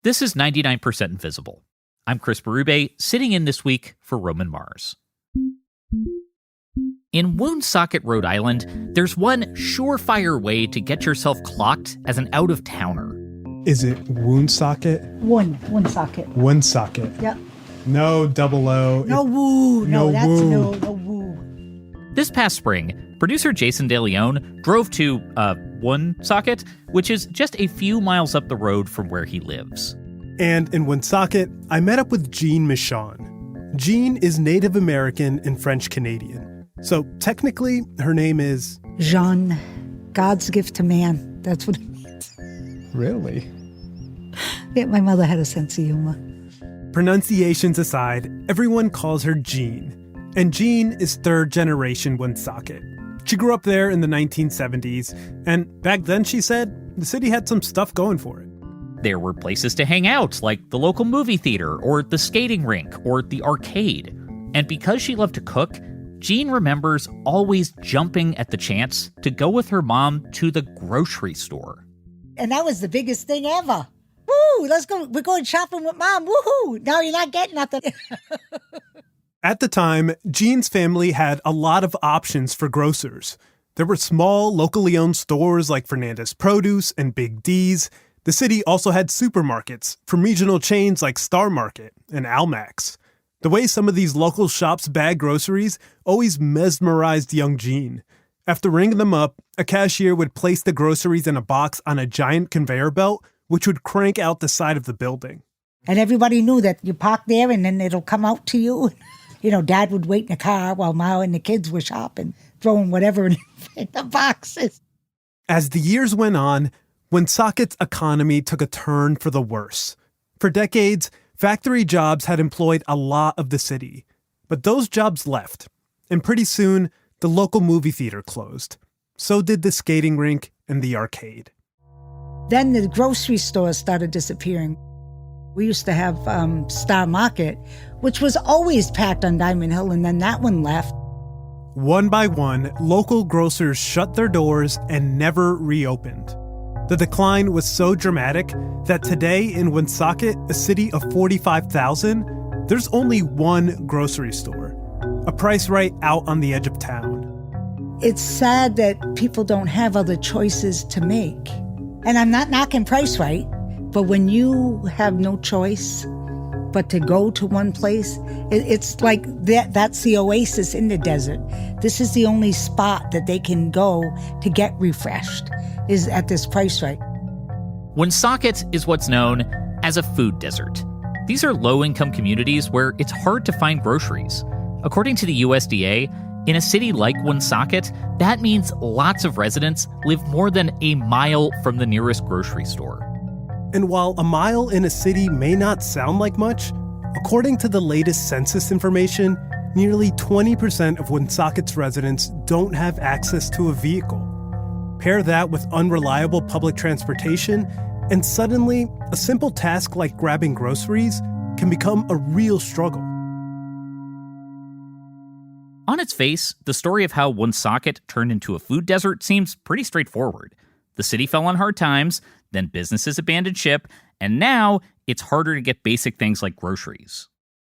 This is 99% Invisible. I'm Chris Berube, sitting in this week for Roman Mars. In Woonsocket, Rhode Island, there's one surefire way to get yourself clocked as an out-of-towner. Is it Woonsocket? Woonsocket. Woonsocket. Yep. No double O. No woo. No, that's woo. no woo. This past spring, producer Jason DeLeon drove to Woonsocket, which is just a few miles up the road from where he lives. And in Woonsocket, I met up with Jean Michon. Jean is Native American and French Canadian. So technically, her name is... Jean, God's gift to man. That's what it means. Really? Yeah, my mother had a sense of humor. Pronunciations aside, everyone calls her Jean. And Jean is third-generation Woonsocket. She grew up there in the 1970s, and back then, she said, the city had some stuff going for it. There were places to hang out, like the local movie theater, or the skating rink, or the arcade. And because she loved to cook, Jean remembers always jumping at the chance to go with her mom to the grocery store. And that was the biggest thing ever. Woo, let's go. We're going shopping with Mom. Woohoo. Now you're not getting nothing. At the time, Jean's family had a lot of options for grocers. There were small, locally owned stores like Fernandez Produce and Big D's. The city also had supermarkets from regional chains like Star Market and Almax. The way some of these local shops bag groceries always mesmerized young Jean. After ringing them up, a cashier would place the groceries in a box on a giant conveyor belt, which would crank out the side of the building. And everybody knew that you park there and then it'll come out to you. You know, Dad would wait in the car while Ma and the kids were shopping, throwing whatever in the boxes. As the years went on, Woonsocket's economy took a turn for the worse. For decades, factory jobs had employed a lot of the city. But those jobs left, and pretty soon, the local movie theater closed. So did the skating rink and the arcade. Then the grocery stores started disappearing. We used to have Star Market, which was always packed on Diamond Hill, and then that one left. One by one, local grocers shut their doors and never reopened. The decline was so dramatic that today in Woonsocket, a city of 45,000, there's only one grocery store, a price right out on the edge of town. It's sad that people don't have other choices to make. And I'm not knocking Price Right, but when you have no choice but to go to one place, it's like that's the oasis in the desert. This is the only spot that they can go to get refreshed, is at this Price Right. Woonsocket is what's known as a food desert. These are low-income communities where it's hard to find groceries. According to the USDA, in a city like Woonsocket, that means lots of residents live more than a mile from the nearest grocery store. And while a mile in a city may not sound like much, according to the latest census information, nearly 20% of Woonsocket's residents don't have access to a vehicle. Pair that with unreliable public transportation, and suddenly, a simple task like grabbing groceries can become a real struggle. On its face, the story of how Woonsocket turned into a food desert seems pretty straightforward. The city fell on hard times, then businesses abandoned ship, and now it's harder to get basic things like groceries.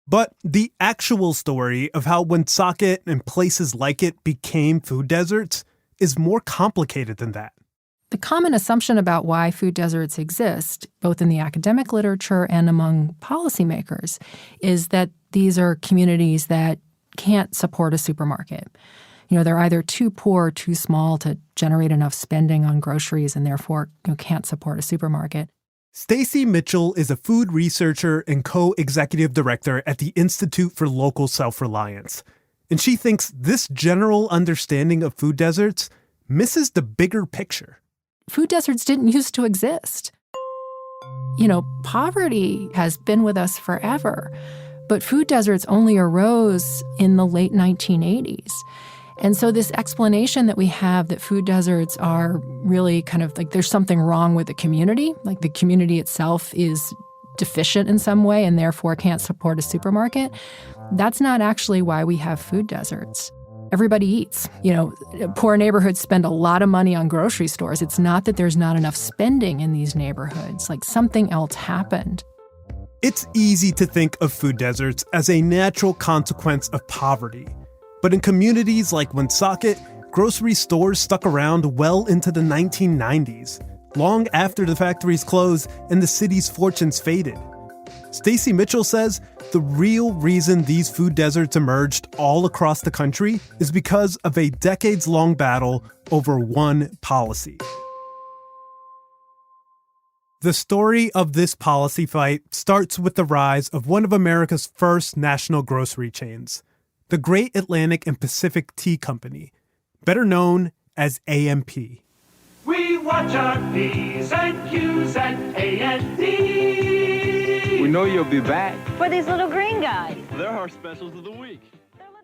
But the actual story of how Woonsocket and places like it became food deserts is more complicated than that. The common assumption about why food deserts exist, both in the academic literature and among policymakers, is that these are communities that can't support a supermarket. You know, they're either too poor or too small to generate enough spending on groceries and therefore can't support a supermarket. Stacy Mitchell is a food researcher and co-executive director at the Institute for Local Self-Reliance. And she thinks this general understanding of food deserts misses the bigger picture. Food deserts didn't used to exist. You know, poverty has been with us forever, but food deserts only arose in the late 1980s. And so this explanation that we have that food deserts are really kind of like there's something wrong with the community, like the community itself is deficient in some way and therefore can't support a supermarket, that's not actually why we have food deserts. Everybody eats. Poor neighborhoods spend a lot of money on grocery stores. It's not that there's not enough spending in these neighborhoods. Like something else happened. It's easy to think of food deserts as a natural consequence of poverty. But in communities like Woonsocket, grocery stores stuck around well into the 1990s, long after the factories closed and the city's fortunes faded. Stacy Mitchell says the real reason these food deserts emerged all across the country is because of a decades-long battle over one policy. The story of this policy fight starts with the rise of one of America's first national grocery chains, the Great Atlantic and Pacific Tea Company, better known as A&P. We watch our P's and Q's and A&D. We know you'll be back. For these little green guys. They're our specials of the week.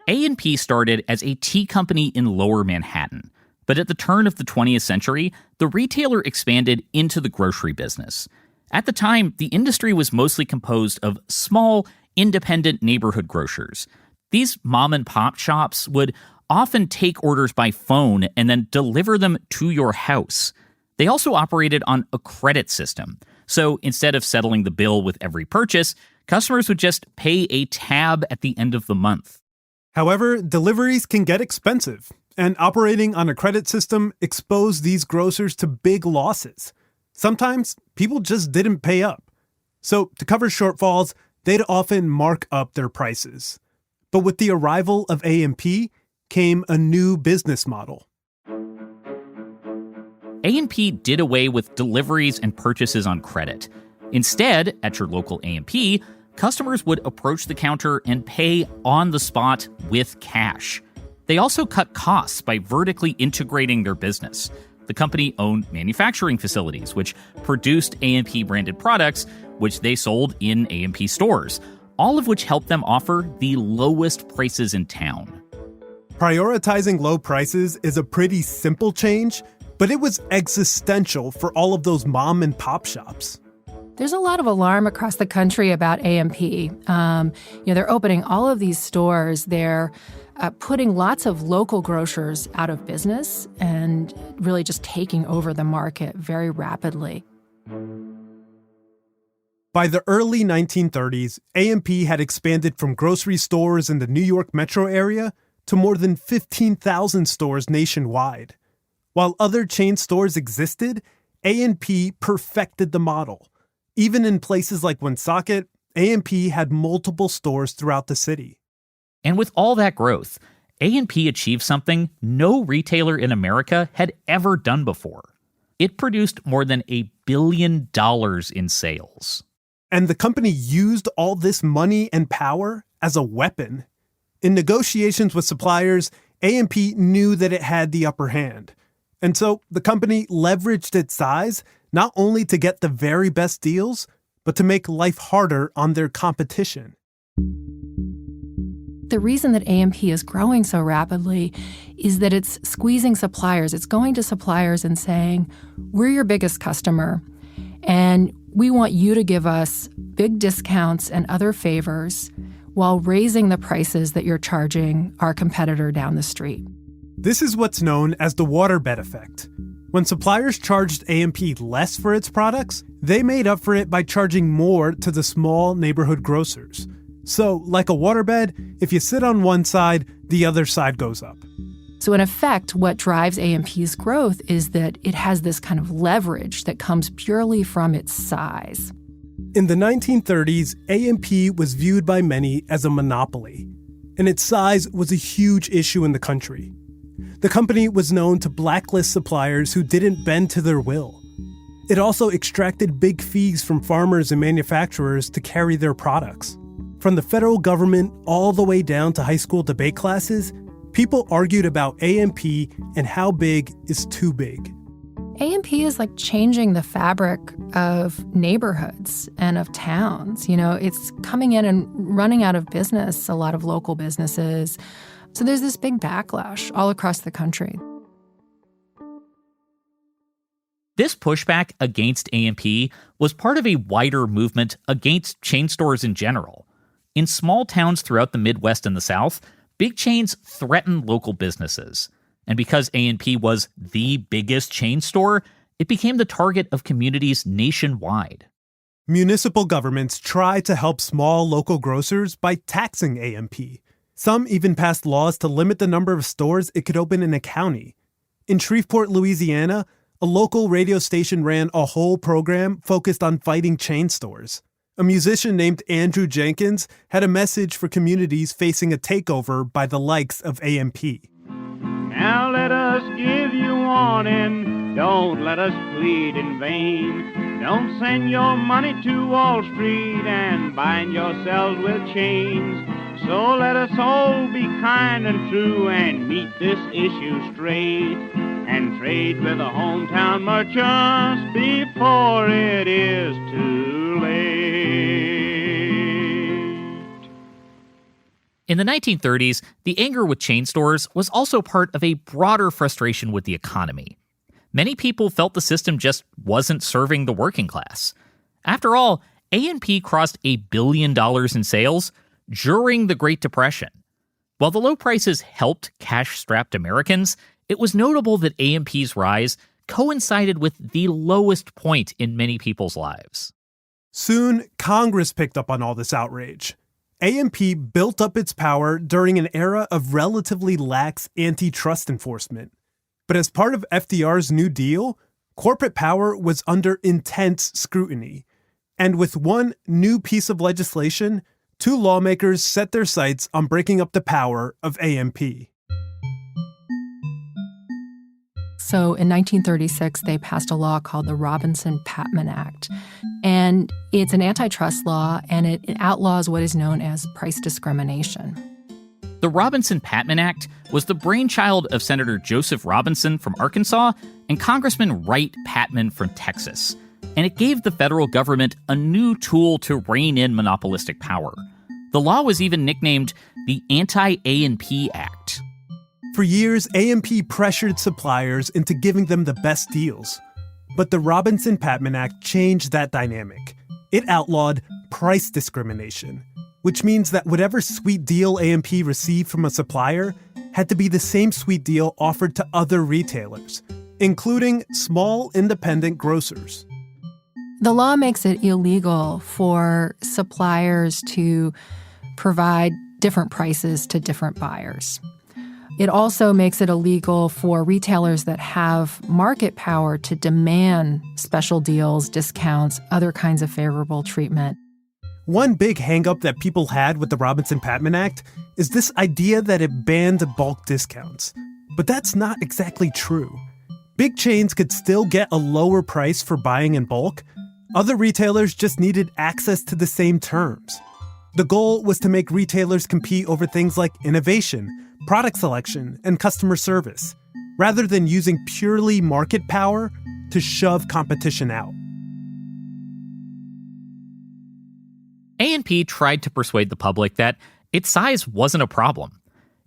A&P started as a tea company in Lower Manhattan. But at the turn of the 20th century, the retailer expanded into the grocery business. At the time, the industry was mostly composed of small, independent neighborhood grocers. These mom-and-pop shops would often take orders by phone and then deliver them to your house. They also operated on a credit system. So instead of settling the bill with every purchase, customers would just pay a tab at the end of the month. However, deliveries can get expensive, and operating on a credit system exposed these grocers to big losses. Sometimes people just didn't pay up. So to cover shortfalls, they'd often mark up their prices. But with the arrival of A&P came a new business model. A&P did away with deliveries and purchases on credit. Instead, at your local A&P, customers would approach the counter and pay on the spot with cash. They also cut costs by vertically integrating their business. The company owned manufacturing facilities, which produced A&P branded products, which they sold in A&P stores, all of which helped them offer the lowest prices in town. Prioritizing low prices is a pretty simple change, but it was existential for all of those mom and pop shops. There's a lot of alarm across the country about A&P. They're opening all of these stores. They're putting lots of local grocers out of business and really just taking over the market very rapidly. By the early 1930s, A&P had expanded from grocery stores in the New York metro area to more than 15,000 stores nationwide. While other chain stores existed, A&P perfected the model. Even in places like Woonsocket, A&P had multiple stores throughout the city. And with all that growth, A&P achieved something no retailer in America had ever done before. It produced more than $1 billion in sales. And the company used all this money and power as a weapon. In negotiations with suppliers, A&P knew that it had the upper hand. And so the company leveraged its size not only to get the very best deals, but to make life harder on their competition. The reason that A&P is growing so rapidly is that it's squeezing suppliers. It's going to suppliers and saying, we're your biggest customer, and we want you to give us big discounts and other favors while raising the prices that you're charging our competitor down the street. This is what's known as the waterbed effect. When suppliers charged A&P less for its products, they made up for it by charging more to the small neighborhood grocers. So, like a waterbed, if you sit on one side, the other side goes up. So in effect, what drives A&P's growth is that it has this kind of leverage that comes purely from its size. In the 1930s, A&P was viewed by many as a monopoly, and its size was a huge issue in the country. The company was known to blacklist suppliers who didn't bend to their will. It also extracted big fees from farmers and manufacturers to carry their products. From the federal government all the way down to high school debate classes, people argued about A&P and how big is too big. A&P is like changing the fabric of neighborhoods and of towns. It's coming in and running out of business, a lot of local businesses. So there's this big backlash all across the country. This pushback against A&P was part of a wider movement against chain stores in general. In small towns throughout the Midwest and the South, Big chains threatened local businesses. And because A&P was the biggest chain store, it became the target of communities nationwide. Municipal governments tried to help small local grocers by taxing A&P. Some even passed laws to limit the number of stores it could open in a county. In Shreveport, Louisiana, a local radio station ran a whole program focused on fighting chain stores. A musician named Andrew Jenkins had a message for communities facing a takeover by the likes of A&P. Now let us give you warning, don't let us plead in vain. Don't send your money to Wall Street and bind yourselves with chains. So let us all be kind and true and meet this issue straight, and trade with the hometown merchants before it is too late. In the 1930s, the anger with chain stores was also part of a broader frustration with the economy. Many people felt the system just wasn't serving the working class. After all, A&P crossed $1 billion in sales during the Great Depression. While the low prices helped cash-strapped Americans, it was notable that A&P's rise coincided with the lowest point in many people's lives. Soon, Congress picked up on all this outrage. A&P built up its power during an era of relatively lax antitrust enforcement. But as part of FDR's New Deal, corporate power was under intense scrutiny. And with one new piece of legislation, two lawmakers set their sights on breaking up the power of A&P. So in 1936, they passed a law called the Robinson-Patman Act. And it's an antitrust law, and it outlaws what is known as price discrimination. The Robinson-Patman Act was the brainchild of Senator Joseph Robinson from Arkansas and Congressman Wright Patman from Texas. And it gave the federal government a new tool to rein in monopolistic power. The law was even nicknamed the Anti-A&P Act. For years, A&P pressured suppliers into giving them the best deals. But the Robinson-Patman Act changed that dynamic. It outlawed price discrimination, which means that whatever sweet deal A&P received from a supplier had to be the same sweet deal offered to other retailers, including small independent grocers. The law makes it illegal for suppliers to provide different prices to different buyers. It also makes it illegal for retailers that have market power to demand special deals, discounts, other kinds of favorable treatment. One big hang-up that people had with the Robinson-Patman Act is this idea that it banned bulk discounts. But that's not exactly true. Big chains could still get a lower price for buying in bulk. Other retailers just needed access to the same terms. The goal was to make retailers compete over things like innovation, product selection, and customer service, rather than using purely market power to shove competition out. A&P tried to persuade the public that its size wasn't a problem.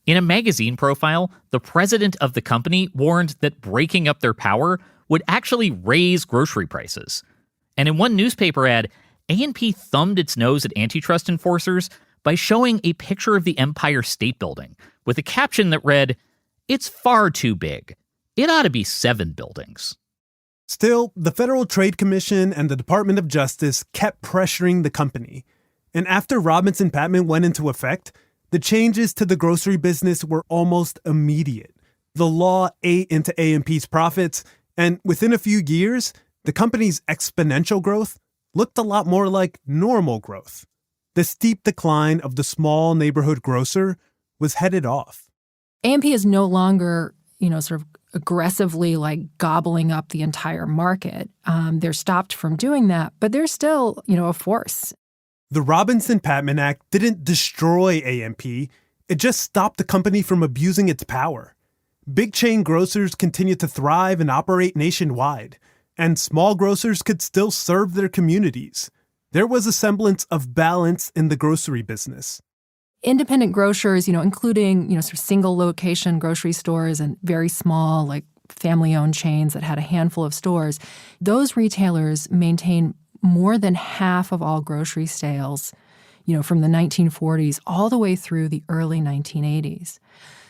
In a magazine profile, the president of the company warned that breaking up their power would actually raise grocery prices. And in one newspaper ad, A&P thumbed its nose at antitrust enforcers by showing a picture of the Empire State Building with a caption that read, "It's far too big. It ought to be 7 buildings." Still, the Federal Trade Commission and the Department of Justice kept pressuring the company. And after Robinson-Patman went into effect, the changes to the grocery business were almost immediate. The law ate into A&P's profits, and within a few years, the company's exponential growth looked a lot more like normal growth. The steep decline of the small neighborhood grocer was headed off. A&P is no longer, sort of aggressively gobbling up the entire market. They're stopped from doing that, but they're still, a force. The Robinson-Patman Act didn't destroy A&P. It just stopped the company from abusing its power. Big chain grocers continued to thrive and operate nationwide, and small grocers could still serve their communities. There was a semblance of balance in the grocery business. Independent grocers, including, sort of single location grocery stores and very small, family-owned chains that had a handful of stores, those retailers maintain more than half of all grocery sales from the 1940s all the way through the early 1980s.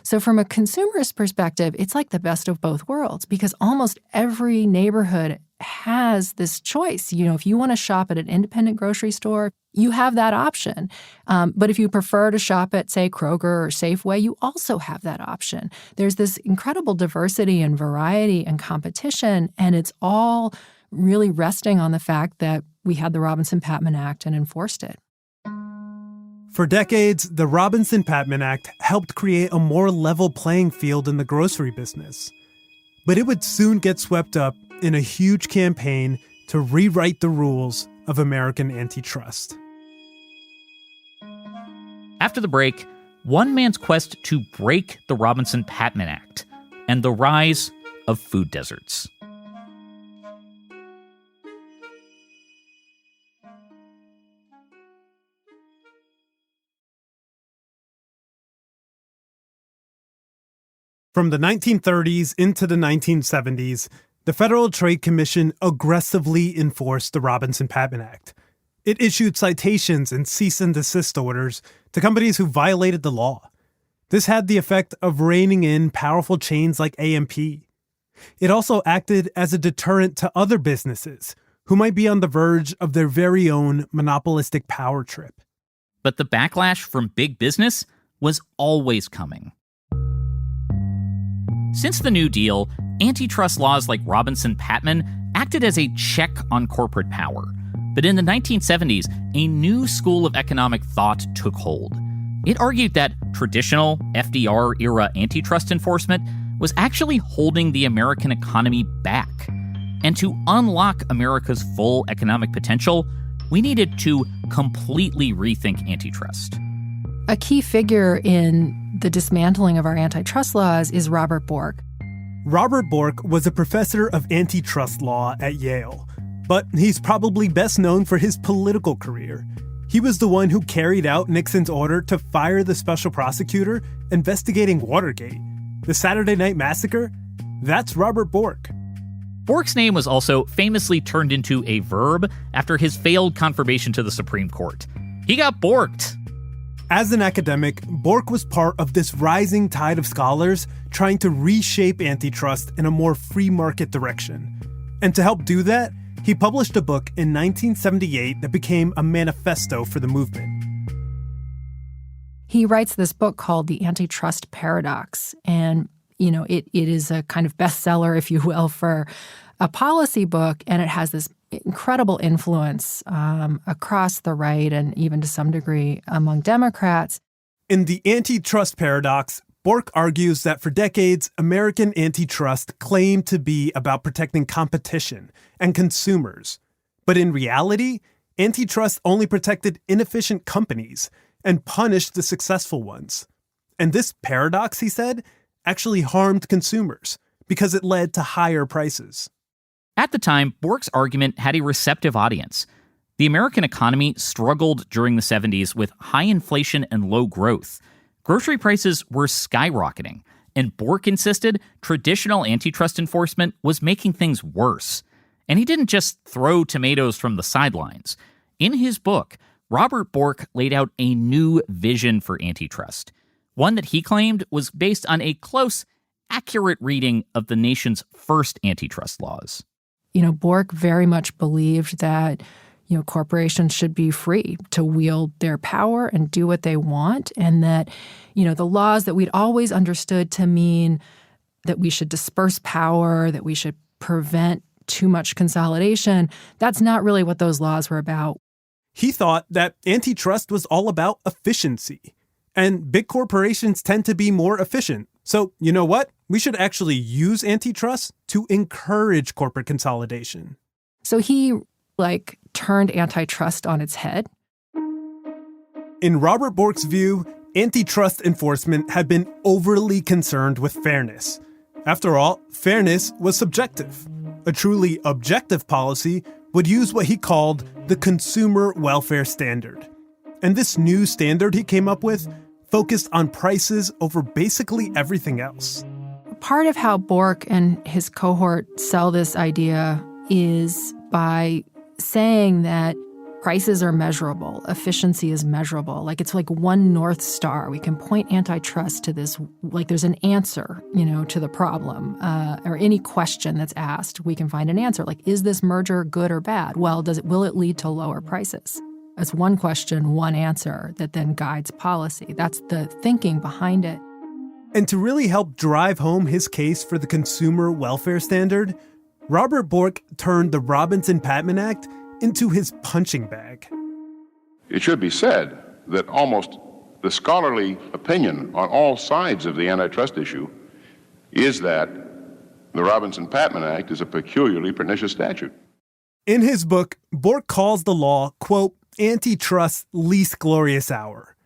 So from a consumerist perspective, it's like the best of both worlds because almost every neighborhood has this choice. If you want to shop at an independent grocery store, you have that option. But if you prefer to shop at, say, Kroger or Safeway, you also have that option. There's this incredible diversity and variety and competition, and it's all really resting on the fact that we had the Robinson-Patman Act and enforced it. For decades, the Robinson-Patman Act helped create a more level playing field in the grocery business. But it would soon get swept up in a huge campaign to rewrite the rules of American antitrust. After the break, one man's quest to break the Robinson-Patman Act and the rise of food deserts. From the 1930s into the 1970s, the Federal Trade Commission aggressively enforced the Robinson-Patman Act. It issued citations and cease and desist orders to companies who violated the law. This had the effect of reining in powerful chains like A&P. It also acted as a deterrent to other businesses who might be on the verge of their very own monopolistic power trip. But the backlash from big business was always coming. Since the New Deal, antitrust laws like Robinson-Patman acted as a check on corporate power. But in the 1970s, a new school of economic thought took hold. It argued that traditional FDR-era antitrust enforcement was actually holding the American economy back. And to unlock America's full economic potential, we needed to completely rethink antitrust. A key figure in the dismantling of our antitrust laws is Robert Bork. Robert Bork was a professor of antitrust law at Yale, but he's probably best known for his political career. He was the one who carried out Nixon's order to fire the special prosecutor investigating Watergate. The Saturday Night Massacre? That's Robert Bork. Bork's name was also famously turned into a verb after his failed confirmation to the Supreme Court. He got borked. As an academic, Bork was part of this rising tide of scholars trying to reshape antitrust in a more free market direction. And to help do that, he published a book in 1978 that became a manifesto for the movement. He writes this book called The Antitrust Paradox. And, it is a kind of bestseller, if you will, for a policy book. And it has this incredible influence across the right and even to some degree among Democrats. In The Antitrust Paradox, Bork argues that for decades, American antitrust claimed to be about protecting competition and consumers. But in reality, antitrust only protected inefficient companies and punished the successful ones. And this paradox, he said, actually harmed consumers because it led to higher prices. At the time, Bork's argument had a receptive audience. The American economy struggled during the 70s with high inflation and low growth. Grocery prices were skyrocketing, and Bork insisted traditional antitrust enforcement was making things worse. And he didn't just throw tomatoes from the sidelines. In his book, Robert Bork laid out a new vision for antitrust, one that he claimed was based on a close, accurate reading of the nation's first antitrust laws. Bork very much believed that, corporations should be free to wield their power and do what they want, and that, the laws that we'd always understood to mean that we should disperse power, that we should prevent too much consolidation, that's not really what those laws were about. He thought that antitrust was all about efficiency, and big corporations tend to be more efficient. So, you know what? We should actually use antitrust to encourage corporate consolidation. So he, turned antitrust on its head. In Robert Bork's view, antitrust enforcement had been overly concerned with fairness. After all, fairness was subjective. A truly objective policy would use what he called the consumer welfare standard. And this new standard he came up with focused on prices over basically everything else. Part of how Bork and his cohort sell this idea is by saying that Prices are measurable. Efficiency is measurable. Like, it's like one North Star. We can point antitrust to this, like there's an answer, to the problem, or any question that's asked, we can find an answer. Like, is this merger good or bad? Well, will it lead to lower prices? It's one question, one answer that then guides policy. That's the thinking behind it. And to really help drive home his case for the consumer welfare standard, Robert Bork turned the Robinson-Patman Act into his punching bag. It should be said that almost the scholarly opinion on all sides of the antitrust issue is that the Robinson-Patman Act is a peculiarly pernicious statute. In his book, Bork calls the law, quote, antitrust's least glorious hour.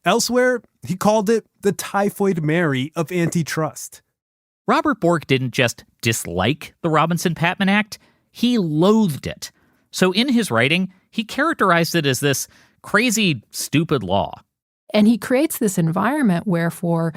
Elsewhere, he called it the Typhoid Mary of antitrust. Robert Bork didn't just dislike the Robinson-Patman Act, he loathed it. So in his writing, he characterized it as this crazy, stupid law. And he creates this environment where for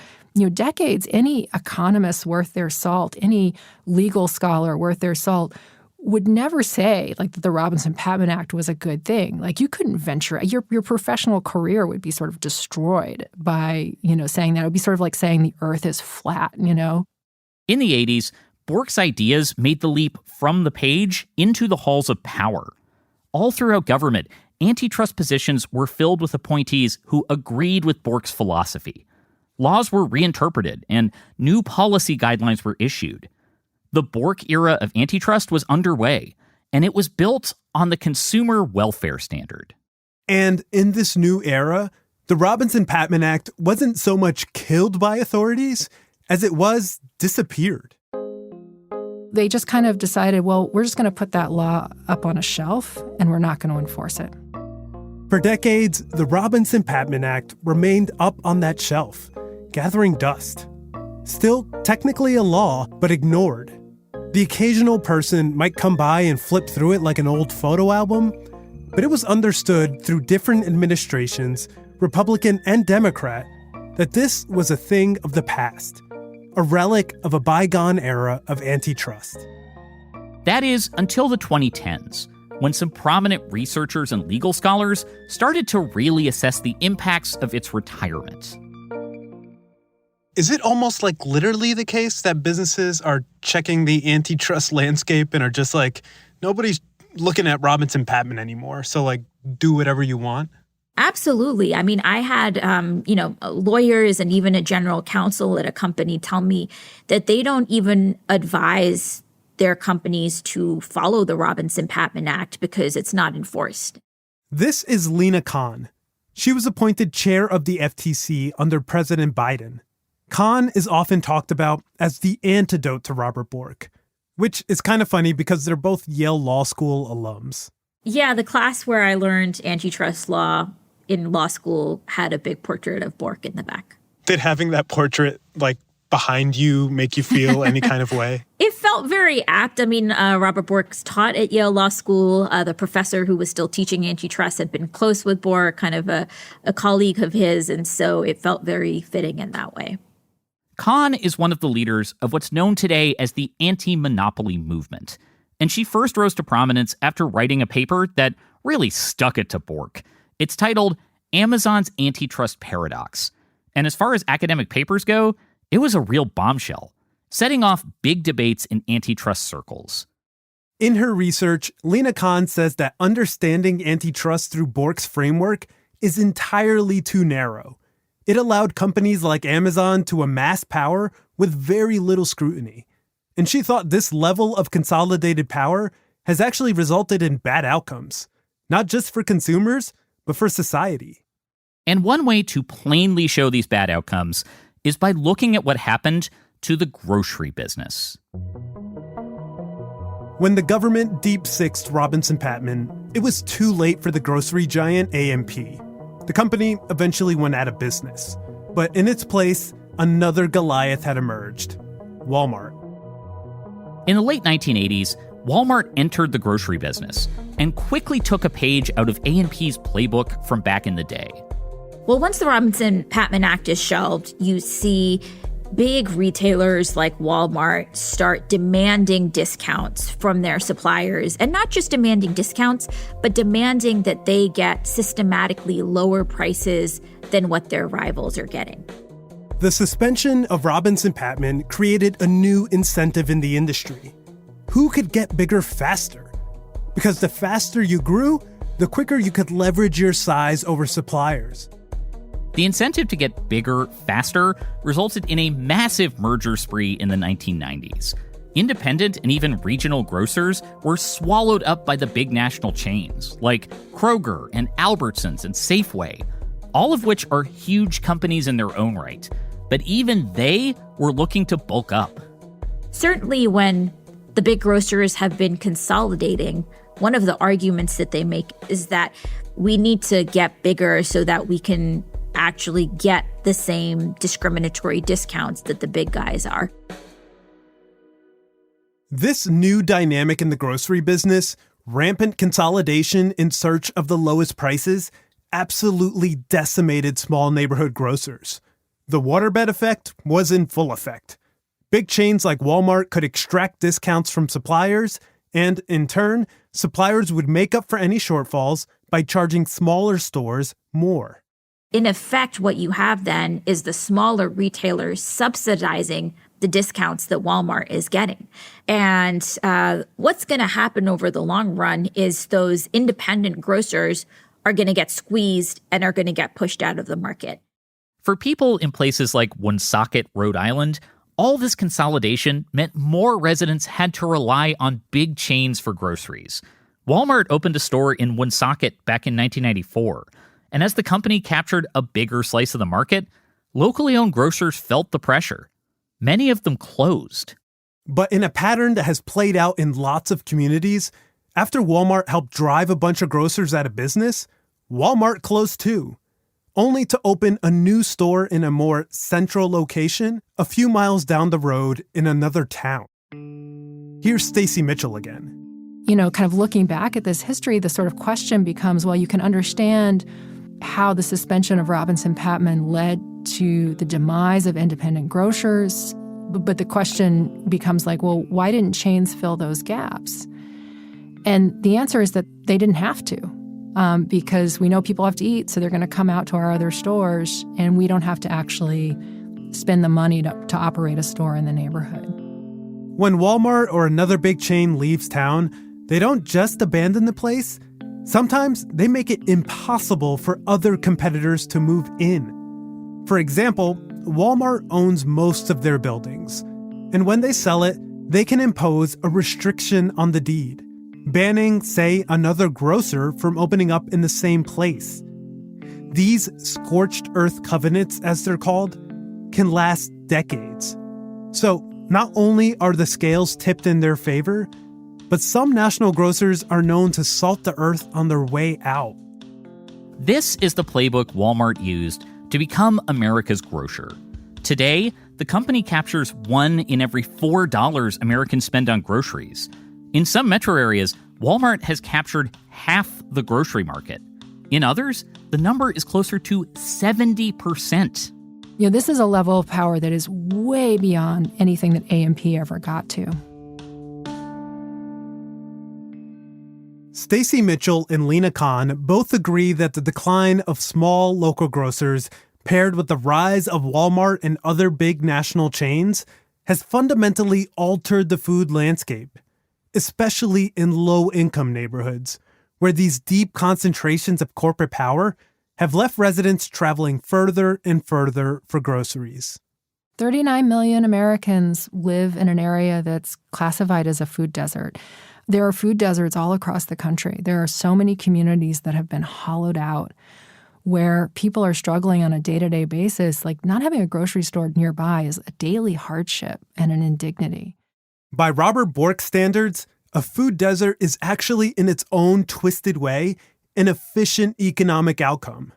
decades, any economist worth their salt, any legal scholar worth their salt would never say that the Robinson-Patman Act was a good thing. Like, you couldn't venture, your professional career would be sort of destroyed by, saying that. It would be sort of like saying the earth is flat, In the 80s, Bork's ideas made the leap from the page into the halls of power. All throughout government, antitrust positions were filled with appointees who agreed with Bork's philosophy. Laws were reinterpreted, and new policy guidelines were issued. The Bork era of antitrust was underway, and it was built on the consumer welfare standard. And in this new era, the Robinson-Patman Act wasn't so much killed by authorities as it was disappeared. They just kind of decided, well, we're just going to put that law up on a shelf, and we're not going to enforce it. For decades, the Robinson-Patman Act remained up on that shelf, gathering dust. Still technically a law, but ignored. The occasional person might come by and flip through it like an old photo album, but it was understood through different administrations, Republican and Democrat, that this was a thing of the past, a relic of a bygone era of antitrust. That is, until the 2010s, when some prominent researchers and legal scholars started to really assess the impacts of its retirement. Is it almost like literally the case that businesses are checking the antitrust landscape and are just like, nobody's looking at Robinson-Patman anymore, so do whatever you want? Absolutely. I mean, I had, lawyers and even a general counsel at a company tell me that they don't even advise their companies to follow the Robinson-Patman Act because it's not enforced. This is Lina Khan. She was appointed chair of the FTC under President Biden. Khan is often talked about as the antidote to Robert Bork, which is kind of funny because they're both Yale Law School alums. Yeah, the class where I learned antitrust law in law school had a big portrait of Bork in the back. Did having that portrait, behind you make you feel any kind of way? It felt very apt. I mean, Robert Bork's taught at Yale Law School. The professor who was still teaching antitrust had been close with Bork, kind of a colleague of his, and so it felt very fitting in that way. Khan is one of the leaders of what's known today as the anti-monopoly movement, and she first rose to prominence after writing a paper that really stuck it to Bork. It's titled Amazon's Antitrust Paradox. And as far as academic papers go, it was a real bombshell, setting off big debates in antitrust circles. In her research, Lina Khan says that understanding antitrust through Bork's framework is entirely too narrow. It allowed companies like Amazon to amass power with very little scrutiny. And she thought this level of consolidated power has actually resulted in bad outcomes, not just for consumers, but for society. And one way to plainly show these bad outcomes is by looking at what happened to the grocery business. When the government deep-sixed Robinson-Patman, it was too late for the grocery giant A&P. The company eventually went out of business. But in its place, another Goliath had emerged: Walmart. In the late 1980s, Walmart entered the grocery business and quickly took a page out of A&P's playbook from back in the day. Well, once the Robinson-Patman Act is shelved, you see big retailers like Walmart start demanding discounts from their suppliers, and not just demanding discounts, but demanding that they get systematically lower prices than what their rivals are getting. The suspension of Robinson-Patman created a new incentive in the industry. Who could get bigger faster? Because the faster you grew, the quicker you could leverage your size over suppliers. The incentive to get bigger faster resulted in a massive merger spree in the 1990s. Independent and even regional grocers were swallowed up by the big national chains, like Kroger and Albertsons and Safeway, all of which are huge companies in their own right. But even they were looking to bulk up. Certainly when the big grocers have been consolidating, one of the arguments that they make is that we need to get bigger so that we can actually get the same discriminatory discounts that the big guys are. This new dynamic in the grocery business, rampant consolidation in search of the lowest prices, absolutely decimated small neighborhood grocers. The waterbed effect was in full effect. Big chains like Walmart could extract discounts from suppliers, and in turn, suppliers would make up for any shortfalls by charging smaller stores more. In effect, what you have then is the smaller retailers subsidizing the discounts that Walmart is getting. And what's going to happen over the long run is those independent grocers are going to get squeezed and are going to get pushed out of the market. For people in places like Woonsocket, Rhode Island, all this consolidation meant more residents had to rely on big chains for groceries. Walmart opened a store in Woonsocket back in 1994. And as the company captured a bigger slice of the market, locally owned grocers felt the pressure. Many of them closed. But in a pattern that has played out in lots of communities, after Walmart helped drive a bunch of grocers out of business, Walmart closed too, only to open a new store in a more central location a few miles down the road in another town. Here's Stacy Mitchell again. You know, kind of looking back at this history, the sort of question becomes, well, you can understand how the suspension of Robinson-Patman led to the demise of independent grocers. But the question becomes like, well, why didn't chains fill those gaps? And the answer is that they didn't have to, because we know people have to eat, so they're going to come out to our other stores, and we don't have to actually spend the money to operate a store in the neighborhood. When Walmart or another big chain leaves town, they don't just abandon the place. Sometimes they make it impossible for other competitors to move in. For example, Walmart owns most of their buildings, and when they sell it, they can impose a restriction on the deed, banning, say, another grocer from opening up in the same place. These scorched earth covenants, as they're called, can last decades. So not only are the scales tipped in their favor, but some national grocers are known to salt the earth on their way out. This is the playbook Walmart used to become America's grocer. Today, the company captures $1 in every $4 Americans spend on groceries. In some metro areas, Walmart has captured half the grocery market. In others, the number is closer to 70%. You know, this is a level of power that is way beyond anything that A&P ever got to. Stacy Mitchell and Lena Khan both agree that the decline of small local grocers, paired with the rise of Walmart and other big national chains, has fundamentally altered the food landscape, especially in low-income neighborhoods, where these deep concentrations of corporate power have left residents traveling further and further for groceries. 39 million Americans live in an area that's classified as a food desert. There are food deserts all across the country. There are so many communities that have been hollowed out where people are struggling on a day-to-day basis. Like, not having a grocery store nearby is a daily hardship and an indignity. By Robert Bork standards, a food desert is actually, in its own twisted way, an efficient economic outcome.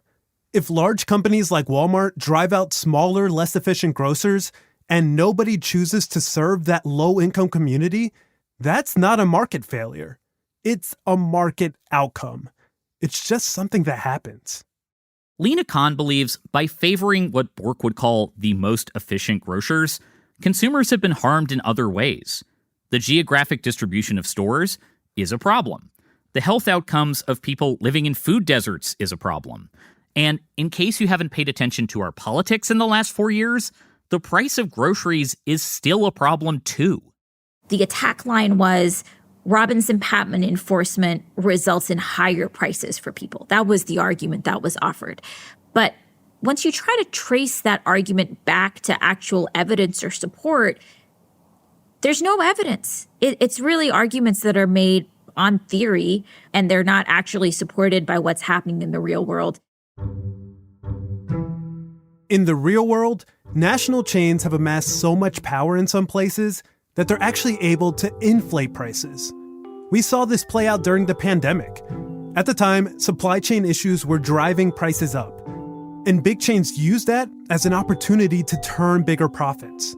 If large companies like Walmart drive out smaller, less efficient grocers, and nobody chooses to serve that low-income community, that's not a market failure. It's a market outcome. It's just something that happens. Lena Khan believes by favoring what Bork would call the most efficient grocers, consumers have been harmed in other ways. The geographic distribution of stores is a problem. The health outcomes of people living in food deserts is a problem. And in case you haven't paid attention to our politics in the last 4 years, the price of groceries is still a problem too. The attack line was Robinson-Patman enforcement results in higher prices for people. That was the argument that was offered. But once you try to trace that argument back to actual evidence or support, there's no evidence. It's really arguments that are made on theory, and they're not actually supported by what's happening in the real world. In the real world, national chains have amassed so much power in some places that they're actually able to inflate prices. We saw this play out during the pandemic. At the time, supply chain issues were driving prices up, and big chains used that as an opportunity to turn bigger profits.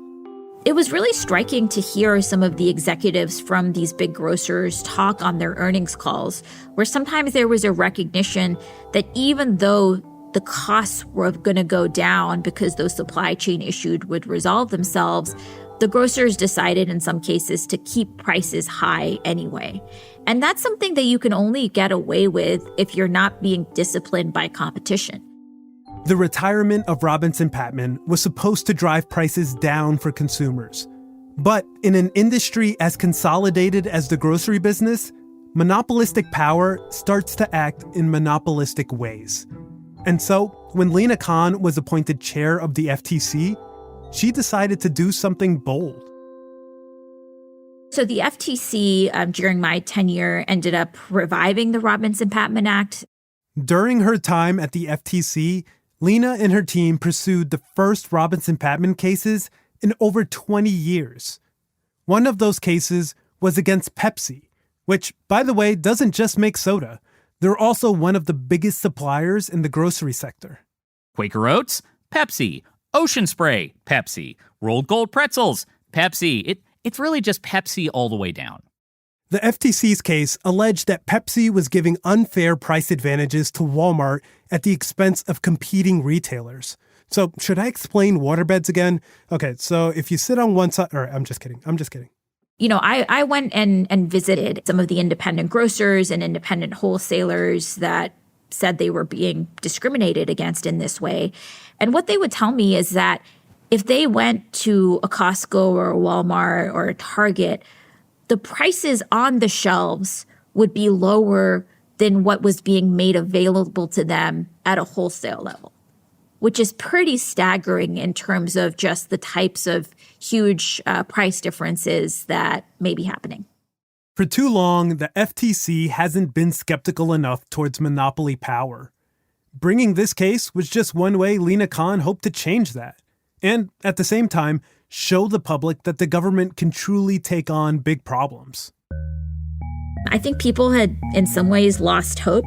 It was really striking to hear some of the executives from these big grocers talk on their earnings calls, where sometimes there was a recognition that even though the costs were going to go down because those supply chain issues would resolve themselves, the grocers decided in some cases to keep prices high anyway. And that's something that you can only get away with if you're not being disciplined by competition. The retirement of Robinson-Patman was supposed to drive prices down for consumers. But in an industry as consolidated as the grocery business, monopolistic power starts to act in monopolistic ways. And so, when Lena Khan was appointed chair of the FTC, she decided to do something bold. So the FTC, during my tenure, ended up reviving the Robinson-Patman Act. During her time at the FTC, Lena and her team pursued the first Robinson-Patman cases in over 20 years. One of those cases was against Pepsi, which, by the way, doesn't just make soda. They're also one of the biggest suppliers in the grocery sector. Quaker Oats, Pepsi. Ocean Spray, Pepsi. Rolled Gold Pretzels, Pepsi. It's really just Pepsi all the way down. The FTC's case alleged that Pepsi was giving unfair price advantages to Walmart at the expense of competing retailers. So should I explain waterbeds again? Okay, so if you sit on one side, or I'm just kidding. You know, I went and visited some of the independent grocers and independent wholesalers that said they were being discriminated against in this way. And what they would tell me is that if they went to a Costco or a Walmart or a Target, the prices on the shelves would be lower than what was being made available to them at a wholesale level, which is pretty staggering in terms of just the types of huge price differences that may be happening. For too long, the FTC hasn't been skeptical enough towards monopoly power. Bringing this case was just one way Lena Khan hoped to change that. And at the same time, show the public that the government can truly take on big problems. I think people had, in some ways, lost hope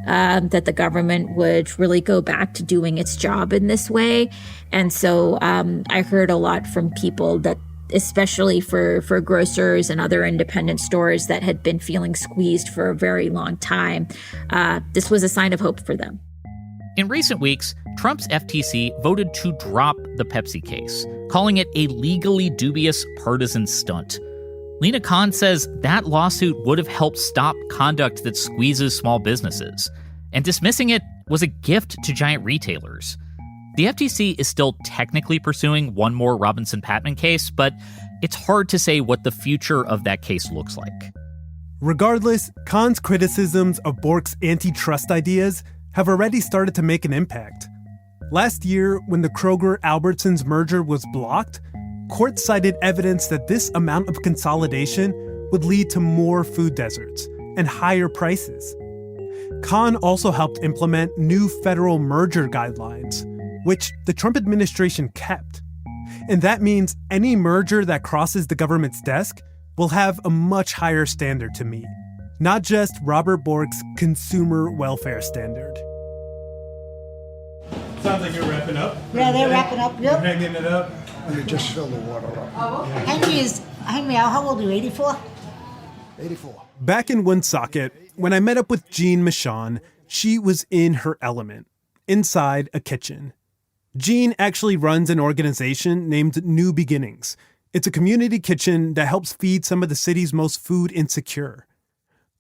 that the government would really go back to doing its job in this way. And so I heard a lot from people that, especially for grocers and other independent stores that had been feeling squeezed for a very long time, this was a sign of hope for them. In recent weeks, Trump's FTC voted to drop the Pepsi case, calling it a legally dubious partisan stunt. Lena Khan says that lawsuit would have helped stop conduct that squeezes small businesses, and dismissing it was a gift to giant retailers. The FTC is still technically pursuing one more Robinson-Patman case, but it's hard to say what the future of that case looks like. Regardless, Khan's criticisms of Bork's antitrust ideas have already started to make an impact. Last year, when the Kroger-Albertsons merger was blocked, courts cited evidence that this amount of consolidation would lead to more food deserts and higher prices. Khan also helped implement new federal merger guidelines, which the Trump administration kept. And that means any merger that crosses the government's desk will have a much higher standard to meet, not just Robert Bork's consumer welfare standard. Sounds like you're wrapping up. Yeah, they're wrapping up. Yep. Hanging it up. Let me just fill the water up. Henry, how old are you, 84? 84. Back in Woonsocket, when I met up with Jean Michon, she was in her element. inside a kitchen. Jean actually runs an organization named New Beginnings. It's a community kitchen that helps feed some of the city's most food insecure.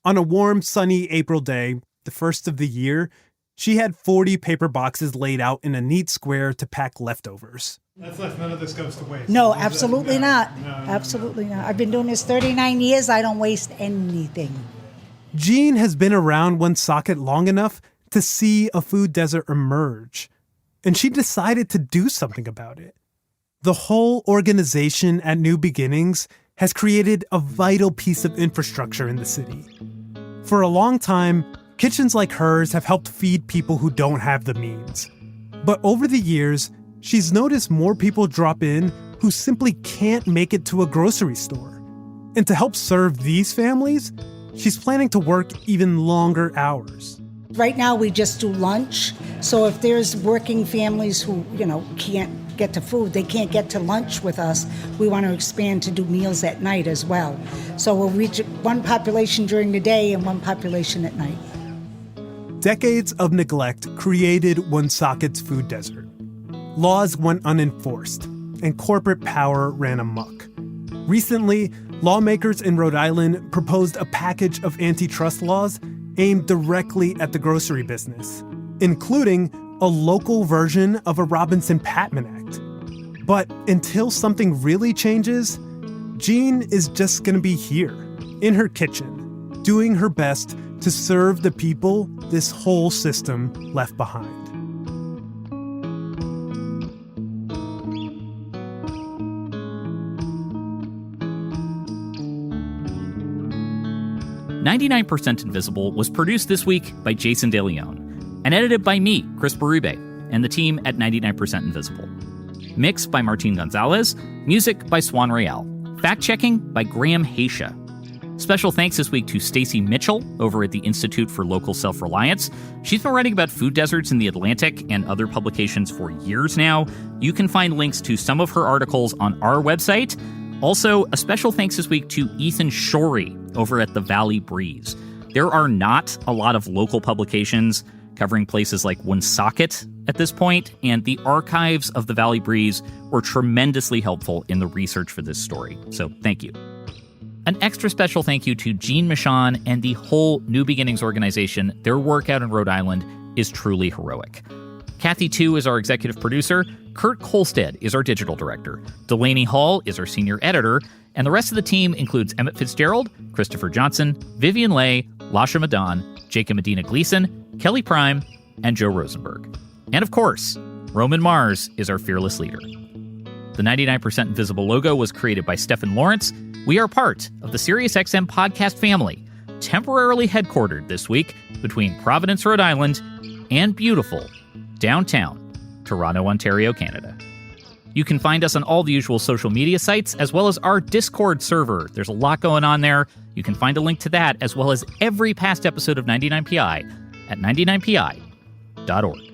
On a warm, sunny April day, the first of the year, she had 40 paper boxes laid out in a neat square to pack leftovers. That's nice. None of this goes to waste. No, absolutely not. Absolutely not. I've been doing this 39 years. I don't waste anything. Jean has been around Woonsocket long enough to see a food desert emerge, and she decided to do something about it. The whole organization at New Beginnings has created a vital piece of infrastructure in the city. For a long time, kitchens like hers have helped feed people who don't have the means. But over the years, she's noticed more people drop in who simply can't make it to a grocery store. And to help serve these families, she's planning to work even longer hours. Right now, we just do lunch. So if there's working families who, can't get to food, they can't get to lunch with us, we want to expand to do meals at night as well. So we'll reach one population during the day and one population at night. Decades of neglect created Woonsocket's food desert. Laws went unenforced, and corporate power ran amok. Recently, lawmakers in Rhode Island proposed a package of antitrust laws aimed directly at the grocery business, including a local version of a Robinson-Patman Act. But until something really changes, Jean is just going to be here, in her kitchen, doing her best to serve the people this whole system left behind. "99% Invisible" was produced this week by Jason DeLeon and edited by me, Chris Berube, and the team at 99% Invisible. Mixed by Martin Gonzalez, music by Swan Royale, fact-checking by Graham Haysha. Special thanks this week to Stacy Mitchell over at the Institute for Local Self-Reliance. She's been writing about food deserts in The Atlantic and other publications for years now. You can find links to some of her articles on our website. Also, a special thanks this week to Ethan Shorey over at the Valley Breeze. There are not a lot of local publications covering places like Woonsocket at this point, and the archives of the Valley Breeze were tremendously helpful in the research for this story. So thank you. An extra special thank you to Jean Michon and the whole New Beginnings organization. Their work out in Rhode Island is truly heroic. Kathy Tu is our executive producer. Kurt Kolstad is our digital director. Delaney Hall is our senior editor. And the rest of the team includes Emmett Fitzgerald, Christopher Johnson, Vivian Leigh, Lasha Madan, Jacob Medina Gleason, Kelly Prime, and Joe Rosenberg. And of course, Roman Mars is our fearless leader. The 99% Invisible logo was created by Stephen Lawrence. We are part of the SiriusXM podcast family, temporarily headquartered this week between Providence, Rhode Island, and beautiful downtown Toronto, Ontario, Canada. You can find us on all the usual social media sites, as well as our Discord server. There's a lot going on there. You can find a link to that, as well as every past episode of 99PI at 99pi.org.